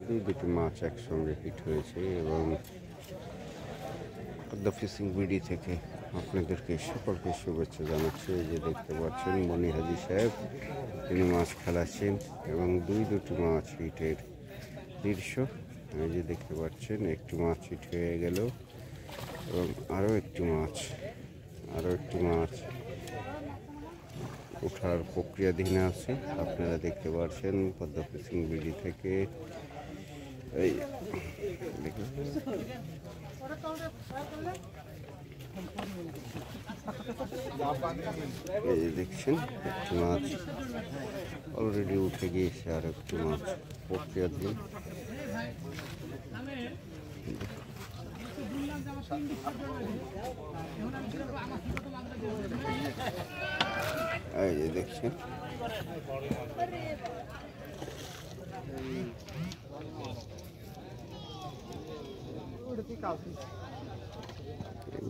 দুটি মাছ একসঙ্গে হিট হয়েছে এবং পদ্মা ফিশিং বিডি থেকে আপনাদেরকে সকলকে শুভেচ্ছা জানাচ্ছি। এই যে দেখতে পাচ্ছেন মনি হাজি সাহেব, তিনি মাছ খেলাচ্ছেন এবং দুটি মাছ হিটের দৃশ্য। এই যে দেখতে পাচ্ছেন একটি মাছ হিট হয়ে গেল এবং আরও একটি মাছ ওঠার প্রক্রিয়াধীন আছে। আপনারা দেখতে পাচ্ছেন পদ্মা ফিশিং বিডি থেকে। এই দেখছেন একটি মাছ অলরেডি উঠে গিয়েছে, আর একটি মাছ প্রক্রিয়াধীন। এই যে দেখছেন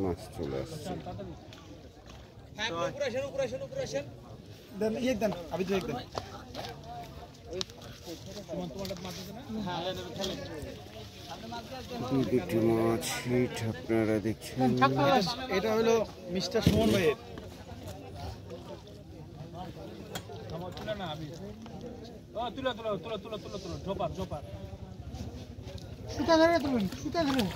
মাছ চলে আসছে। দুটি মাছ হিট আপনারা দেখছেন। এটা হলো মিস্টার সুমন ভাইয়ের। সুতা ধরে তুলুন, সুতা ধরুন।